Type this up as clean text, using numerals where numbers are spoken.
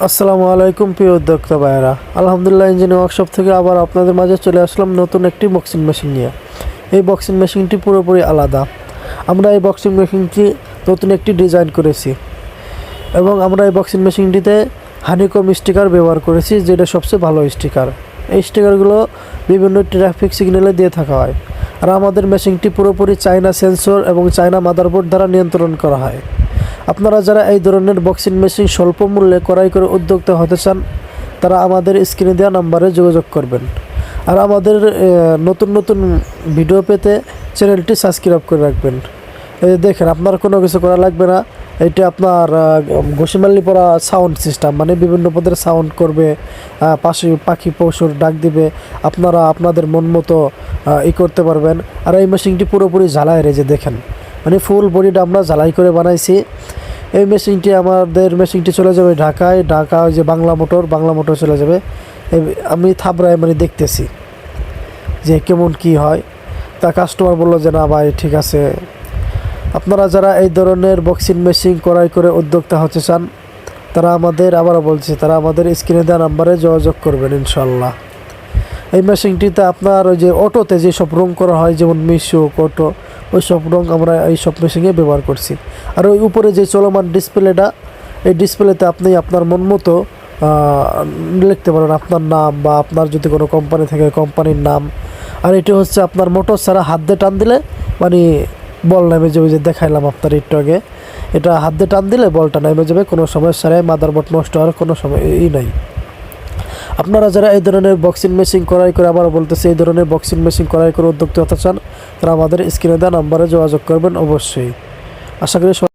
আসসালামু আলাইকুম প্রিয় উদ্যোক্তা ভাইয়েরা, আলহামদুলিল্লাহ ইঞ্জিনিয়ারিং ওয়ার্কশপ থেকে আবার আপনাদের মাঝে চলে আসলাম নতুন একটি বক্সিং মেশিন নিয়ে। এই বক্সিং মেশিনটি পুরোপুরি আলাদা। আমরা এই বক্সিং মেশিনটি নতুন একটি ডিজাইন করেছি এবং আমরা এই বক্সিং মেশিনটিতে হানিকম স্টিকার ব্যবহার করেছি, যেটা সবচেয়ে ভালো স্টিকার। এই স্টিকারগুলো বিভিন্ন ট্রাফিক সিগন্যালে দিয়ে থাকা হয়। আর আমাদের মেশিনটি পুরোপুরি চায়না সেন্সর এবং চায়না মাদারবোর্ড দ্বারা নিয়ন্ত্রণ করা হয়। আপনারা যারা এই ধরনের বক্সিং মেশিন স্বল্প মূল্যে ক্রয় করে উদ্যোক্তা হতে চান, তারা আমাদের স্ক্রিনে দেওয়া নাম্বারে যোগাযোগ করবেন। আর আমাদের নতুন নতুন ভিডিও পেতে চ্যানেলটি সাবস্ক্রাইব করে রাখবেন। এই দেখেন, আপনার কোনো কিছু করা লাগবে না। এটা আপনার ঘষিমাল্লি পড়া সাউন্ড সিস্টেম, মানে বিভিন্ন পদের সাউন্ড করবে, পাশে পাখি পশুর ডাক দিবে, আপনারা আপনাদের মন মতো করতে পারবেন। আর এই মেশিনটি পুরোপুরি ঝালাই রেজে দেখেন, মানে ফুল বডিটা আমরা ঝালাই করে বানাইছি। এই আমাদের মেশিনটি চলে যাবে ঢাকায়। ঢাকা ওই যে বাংলা মোটর চলে যাবে। আমি থাবড়ায় মানে দেখতেছি যে কেমন কি হয়। তা কাস্টমার বললো যে না ভাই ঠিক আছে। আপনারা যারা এই ধরনের বক্সিং মেশিন ক্রয় করে উদ্যোক্তা হতে চান, তারা আমাদের স্ক্রিনে দেওয়া নাম্বারে যোগাযোগ করবেন ইনশাল্লাহ। এই মেশিনটিতে আপনার ওই যে অটোতে যেসব রং করা হয়, যেমন মিশুক অটো, ওই সব রং আমরা এই সব মেশিনে ব্যবহার করছি। আর ওই উপরে যে চলমান ডিসপ্লেটা, এই ডিসপ্লেতে আপনি আপনার মন মতো লিখতে পারেন আপনার নাম, বা আপনার যদি কোনো কোম্পানি থাকে কোম্পানির নাম। আর এটা হচ্ছে আপনার মোটর ছাড়া হাত দিয়ে টান দিলে মানে বল নেমে যাবে, যে দেখাইলাম আপনার একটু আগে। এটা হাত দিয়ে টান দিলে বলটা নেমে যাবে, কোনো সমস্যা নেই, মাদারবোর্ড নষ্ট হওয়ার কোনো নাই। আপনারা যারা এই ধরনের বক্সিং মেশিন ক্রয় করে, আবার বলতেছি, এই ধরনের বক্সিং মেশিন ক্রয় করে উদ্যোক্তা হতে চান, তারা আমাদের স্ক্রিনে দেওয়া নাম্বারে যোগাযোগ করবেন অবশ্যই। আশা করি